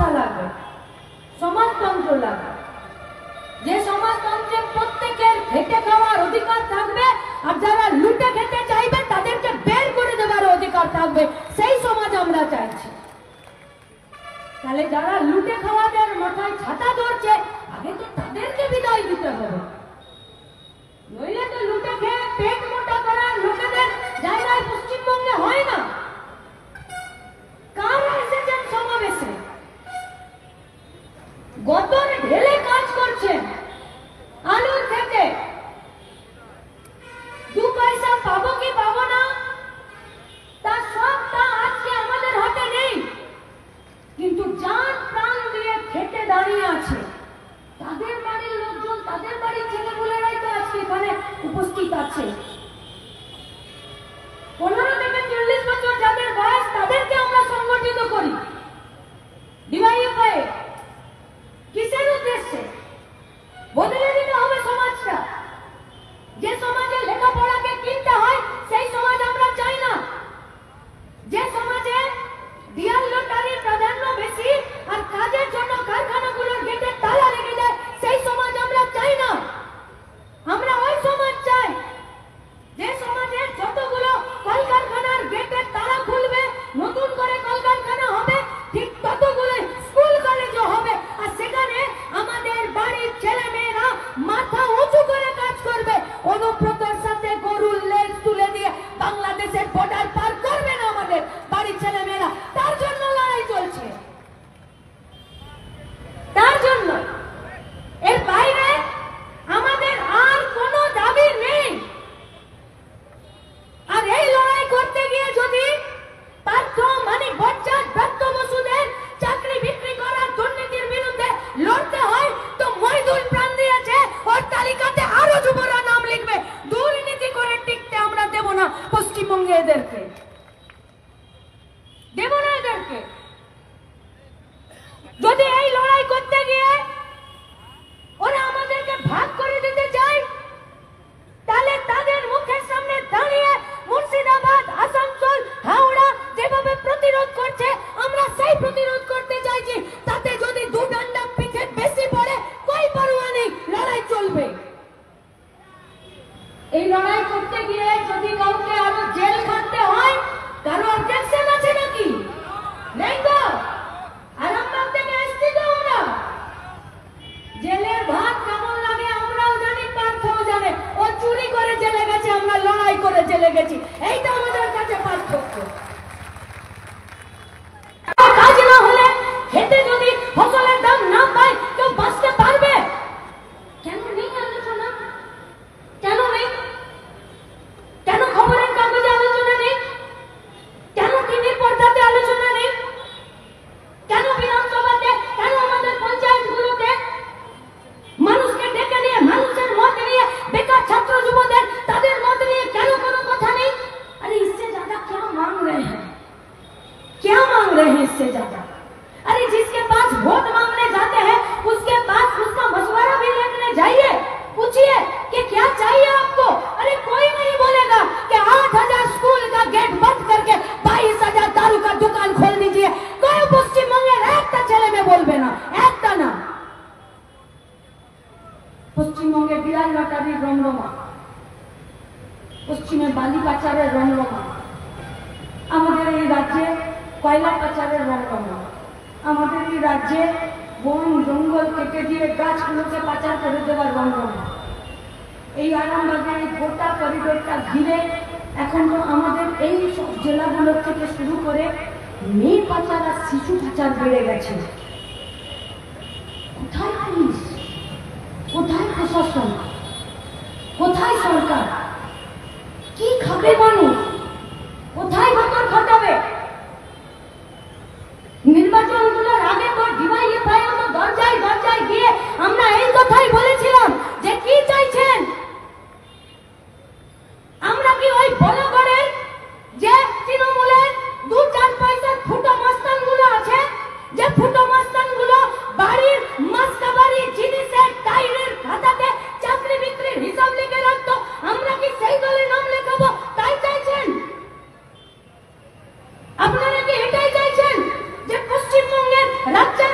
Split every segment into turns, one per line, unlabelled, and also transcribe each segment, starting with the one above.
ব্যবস্থা লাগবে, সমাজতন্ত্র লাগবে, যে সমাজতন্ত্রে প্রত্যেকের খেটে খাওয়ার অধিকার থাকবে আর যারা লুটে খেতে চাইবে তাদেরকে বের করে দেওয়ার অধিকার থাকবে, সেই সমাজ আমরা চাইছি। তাহলে যারা লুটে খাওয়াদের মাথায় ছাতা ধরছে আগে তো তাদেরকে বিদায় দিতে হবে, নইলে তো লুটে খেয়ে পেট মোটা করার লোকেদের জায়গায় পশ্চিমবঙ্গে হয় না। কারা এসেছেন সমাবেশে, গতর ঢেলে কাজ করছেন, আলুর থেকে 2 পয়সা পাবো কি পাবো না তা সবটা আজকে আমাদের হাতে নেই, কিন্তু জান প্রাণ দিয়ে খেটে দাঁড়িয়ে আছে তাদের বাড়ির লোকজন, তাদের বাড়ির ছেলেপুলেরাই তো আজকে এখানে উপস্থিত আছে। 15 থেকে 40 বছর যাদের বয়স তাদেরকে আমরা সংগঠিত করি ডিওয়াইএফআই। কিসের উদ্দেশ্যে? বদলে দিতে হবে সমাজটা। যে সমাজে লেখাপড়াকে কিনতে হয় সেই সমাজ আমরা চাই না, যে সমাজে দিয়াল লটারির প্রাধান্য বেশি আর কাজের জন্য কারখানাগুলোর গেটে তালা লেগে যায় সেই সমাজ আমরা চাই না। আমরা ওই সমাজ চাই যে সমাজে যতগুলো কলকারখানার গেটে তালা খুলবে, নতুন করে কলকারখানা হবে, ঠিক ততগুলো স্কুল কলেজও হবে আর সেখানে আমাদের বাড়ির ছেলে মেয়েরা মাথা উঁচু করে কাজ করবে। অনুব্রতর সাথে গরুর লেজ তুলে দিয়ে বাংলাদেশের বর্ডার পার করবে না আমাদের বাড়ির ছেলে মেয়েরা, তার জন্য লড়াই চলছে, তার জন্য। এর বাইরে আমাদের আর কোনো দাবি নেই। আর এই লড়াই করতে গিয়ে যদি পার্থ মানিক ভট্টাচার্য, ব্রত বসুদের চাকরি বিক্রি করার দুর্নীতির বিরুদ্ধে লড়তে হয় তো মহিদুল প্রাণ দিয়েছে, ওর তালিকাতে আরো যুবরা নাম লিখবে। দুর্নীতি করে টিকতে আমরা দেব না পশ্চিমবঙ্গে, এদেরকে দেব না, এদেরকে। যদি এই লড়াই করতে গিয়ে ওরা আমাদেরকে ভাগ করে দিতে চায় তাহলে তাদের মুখের সামনে দাঁড়িয়ে মুর্শিদাবাদ, আসানসোল, হাওড়া যেভাবে প্রতিরোধ করছে আমরা সেই প্রতিরোধ করতে চাইছি। তাতে যদি 2 ডান্ডা পিঠে বেশি পড়ে কই পরোয়া নেই, লড়াই চলবে। এই লড়াই করতে গিয়ে যদি কাউকে আরো জেল খাটতে হয়, কারো অবজেকশন আছে নাকি? নেই তো। আরামবাগ থেকে আসছি তো আমরা, জেলের ভাত কেমন লাগে আমরাও জানি, পার্থও জানে। ও চুরি করে জেলে গেছে, আমরা লড়াই করে জেলে গেছি, এইটা আমাদের কাছে পার্থক্য। কাজ না হলে, খেতে যদি ফসলের দাম না পায়, কেউ বাঁচতে পারবে? কেন নেই আলোচনা? কেন নেই? কেন খবরের কাগজে আলোচনা নেই? কেন টিভির পর্দাতে আলোচনা নেই? কেন বিধানসভাতে, কেন আমাদের পঞ্চায়েতগুলোতে মানুষকে ডেকে নিয়ে, মানুষের মত নিয়ে, বেকার ছাত্র যুবদের তাদের মত নিয়ে কেন কোনো কথা নেই? अरे इससे ज्यादा क्या मांग रहे हैं? क्या मांग रहे हैं इससे ज्यादा? अरे जिसके पास वोट मांगने जाते हैं उसके पास उसका मशवरा भी लेने जाइए, पूछिए कि क्या चाहिए आपको। अरे कोई नहीं बोलेगा कि 8000 स्कूल का गेट बंद करके 22,000 दारू का दुकान खोल दीजिए। कोई পশ্চিমবঙ্গের একটা ছেলে মেয়ে বলবে না, একটা না। পশ্চিমবঙ্গে বিরাট লটারির রমরমা, পশ্চিমে বালি পাচারের রমরমা, আমাদের এই রাজ্যে কয়লা পাচারের রমরমা, আমাদের এই রাজ্যে বন জঙ্গল কেটে দিয়ে গাছগুলোকে পাচার করে দেওয়ার রমরমা। এই আরামবাগের এই গোটা করিডোরটা ঘিরে এখন তো আমাদের এই সব জেলাগুলোর থেকে শুরু করে মেয়ে পাচার আর শিশু পাচার বেড়ে গেছে। কোথায় পুলিশ, কোথায় প্রশাসন, কোথায় সরকার? কি খাবে মানুষ? কোথায় ভোটার খাটাবে? নির্বাচনগুলোর আগে তো ডিওয়াইএফআই তো দরজায় দরজায় গিয়ে আমরা এই কথাই বলেছিলাম যে কি চাইছেন। আমরা কি ওই বড়গড়ের যে তৃণমূলের 2-4 পয়সার ফুটো মাস্তানগুলো আছে, যে ফুটো মাস্তানগুলো বাড়ির মাস্তাবাড়ি জিনিসের টাইরের খাতাতে চাকরি বিক্রির হিসাব লিখে রাখতো, আমরা কি সেই দলে নাম লেখাবো তাই চাইছেন? আপনারা কি এটাই চাইছেন যে পশ্চিমবঙ্গের রাজ্যের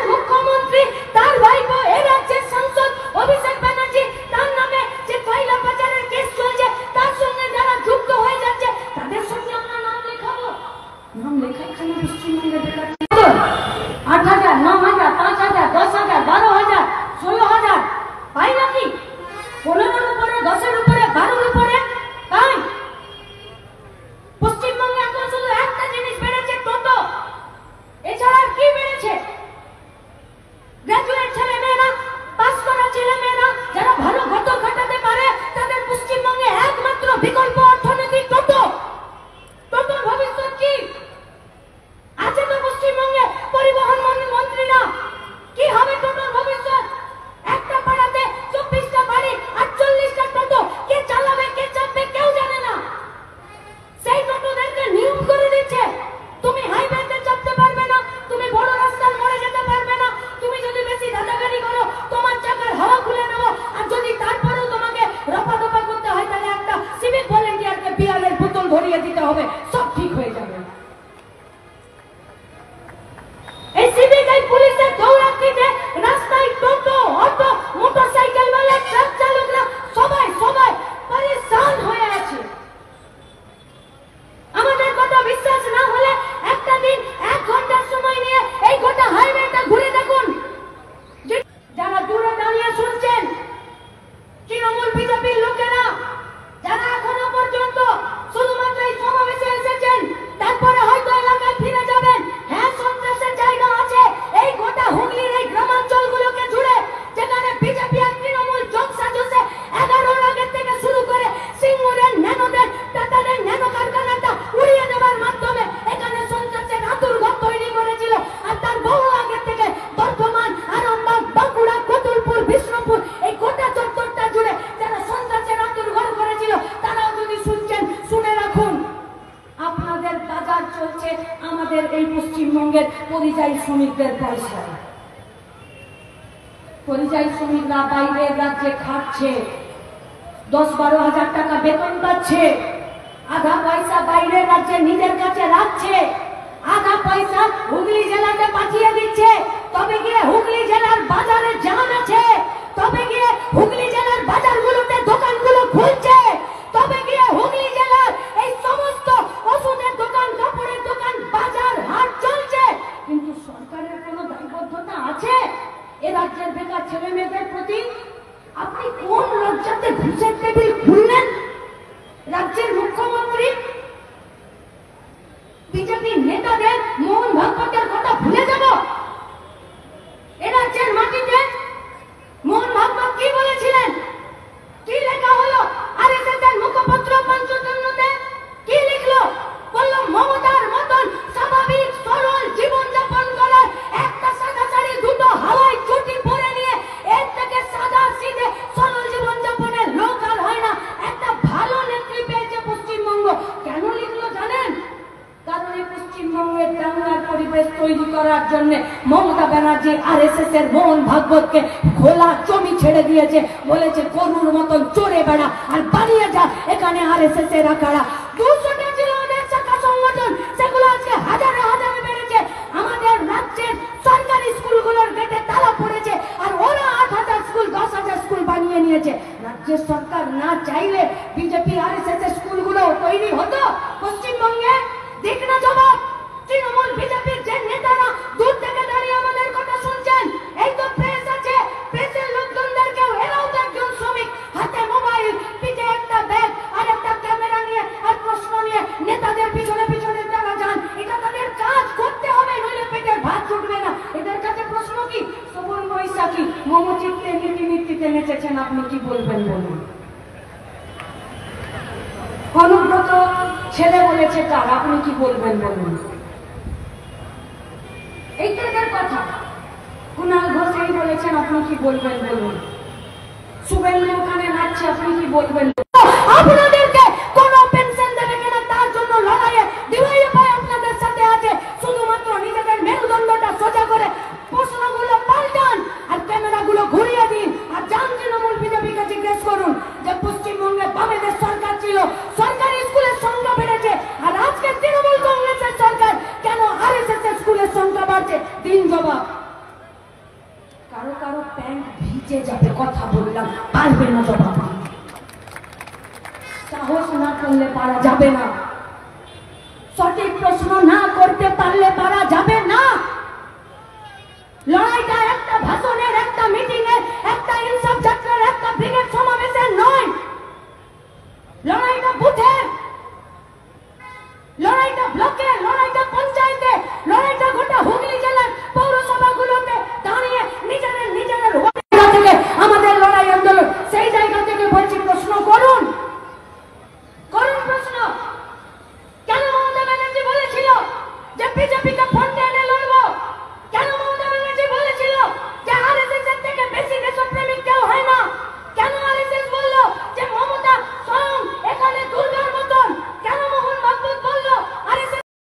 হবে, সব ঠিক হয়ে যাবে। এই সিভিক পুলিশের দৌড়াতিতে রাস্তায় টোটো, অটো, মোটরসাইকেল ওয়ালা, ট্রাক চালকরা সবাই পরেশান হয়ে আছে। আমাদের কথা বিশ্বাস না হলে একটা দিন 1 ঘন্টার সময় নিয়ে এই গোটা হাইওয়েটা ঘুরে দেখুন। যারা দূরে দাঁড়িয়ে শুনছেন, তৃণমূল বিজেপির লোকেরা যারা এখনো পর্যন্ত শুধুমাত্র এই সমাবেশে এসেছেন, তারপরে হয়তো এলাকায় ফিরে যাবেন। হ্যাঁ, সন্ত্রাসের জায়গা আছে এই গোটা হুগলির এই গ্রামাঞ্চলগুলোকে জুড়ে, যেখানে বিজেপি আর তৃণমূল যোগ সাজসে 11 আগের থেকে শুরু করে সিঙ্গুরের ন্যানোদের, টাটাদের ন্যানো কারখানাটা উড়িয়ে দেওয়ার মাধ্যমে এখানে সন্ত্রাসের আতুরঘর তৈরি করেছিল। আর তার বহু আগের থেকে বর্ধমান, আরামবাগ, বাঁকুড়া, কতুলপুর, বিষ্ণুপুর এই গোটা চত্বরটা জুড়ে যারা সন্ত্রাসের আতুরঘর করেছিল, তারাও যদি শুনছেন শুনে রাখুন, আপনাদের বাজার চলছে আমাদের এই পশ্চিমবঙ্গের পরিযায়ী শ্রমিকদের পয়সায়। পরিযায়ী শ্রমিকরা বাইরের রাজ্যে খাটছে, 10-12 হাজার টাকা বেতন পাচ্ছে, আধা পয়সা বাইরের রাজ্যে নিজের কাছে রাখছে, আধা পয়সা হুগলি জেলাতে পাঠিয়ে দিচ্ছে। তবে গিয়ে হুগলি জেলার বাজারে জান আছে, তবে গিয়ে হুগলি জেলার বাজারগুলোতে দোকানগুলো খুলছে, তবে গিয়ে হুগলি জেলার এই সমস্ত ওষুধের দোকান, কাপড়ের দোকান, বাজার হাট চলছে। কিন্তু সরকারের কোনো দায়বদ্ধতা আছে এ রাজ্যের বেকার ছেলে মেয়েদের প্রতি? আপনি কোন লজ্জাতে ঘুষের টেবিল খুললেন? রাজ্যের মুখ্যমন্ত্রী বিজেপি নেতাদের মোহন ভাগবতের কথা ভুলে যাব? এ রাজ্যের মাটিতে মোহন ভাগবত কি বলেছিলেন? কি লেখা হলো আরএসএস এর মুখপত্র পঞ্চতন্ত্রতে? কি লিখলো? বললো মমতার মতন স্বাভাবিক সরল জীবনযাপন করার একটা সাদা শাড়ি, দুটো হাওয়াই চটি পরে নিয়ে এর থেকে সাদা সিধে সরল জীবনযাপনের লোক আর হয় না। একটা ভালো নেত্রী পেয়েছে পশ্চিমবঙ্গ। কেন লিখলো জানেন? কারণ এই পশ্চিমবঙ্গের দাঙ্গার পরিবেশ তৈরি করার জন্য মমতা ব্যানার্জি আরএসএস এর মোহন ভাগবতকে খোলা জমি ছেড়ে দিয়েছে। বলেছে গরুর মতন চড়ে বেড়া আর বাড়িয়ে যা, এখানে আরএসএস এর আখাড়া। 200টা ছিল ওদের শাখা সংগঠন, সেগুলো আজকে হাজারে হাজারে বেড়েছে। আমাদের রাজ্যের সরকারি স্কুলগুলোর গেটে তালা পড়েছে, আর ওরা 8,000 স্কুল, 10,000 স্কুল বানিয়ে নিয়েছে। রাজ্যের সরকার না চাইলে বিজেপি আরএসএস এর স্কুলগুলো তৈরি হতো পশ্চিমবঙ্গে? দেখ না জবাব। তৃণমূল বিজেপির যে নেতারা দূর থেকে দাঁড়িয়ে আমাদের কথা শুনছেন, এই তো প্রেস আছে, প্রেসের লোকজনদেরকেও, এরাও তো একজন শ্রমিক, হাতে মোবাইল, পিঠে একটা ব্যাগ আর একটা ক্যামেরা নিয়ে আর প্রশ্ন নিয়ে নেতাদের পিছনে পিছনে তারা যান। এটা তাদের কাজ, করতে হবে, নইলে পেটের ভাত জুটবে না। এদের কাছে প্রশ্ন কি? শ্রবণ বৈশাখী মমচিত্তে নীতিতে নেচেছেন, আপনি কি বলবেন বলুন? অনুব্রত ছেলে বলেছে তার, আপনি কি বলবেন বলুন? এই তাদের কথা। কুণাল ঘোষ এই বলেছেন, আপনি কি বলবেন বলুন? শুভেন্দু ওখানে নাচছে, আপনি কি বলবেন? আপনাদেরকে কোন পেনশন দেবে কিনা তার জন্য লড়াইয়ে ডিওয়াইএফআই আপনাদের সাথে আছে। শুধুমাত্র নিজেদের মেরুদণ্ডটা সোজা করে প্রশ্নগুলো পাল্টান আর ক্যামেরাগুলো ঘুরিয়ে দিন। আর যান তৃণমূল বিজেপিকে জিজ্ঞেস করুন যে পশ্চিমবঙ্গে বামেদের সরকার ছিল, সরকারি স্কুলের সংখ্যা বেড়েছে, আর আজকে তৃণমূল কংগ্রেসের সরকার, কেন আরএসএস এর স্কুলের সংখ্যা বাড়ছে? দিন জবাব। কারো কারো প্যান্ট ভিজে যাবে, কথা বললাম, পারবে না জবাব। সাহস না করলে পারা যাবে না, সঠিক প্রশ্ন না করতে পারলে পারা যাবে না। লড়াইটা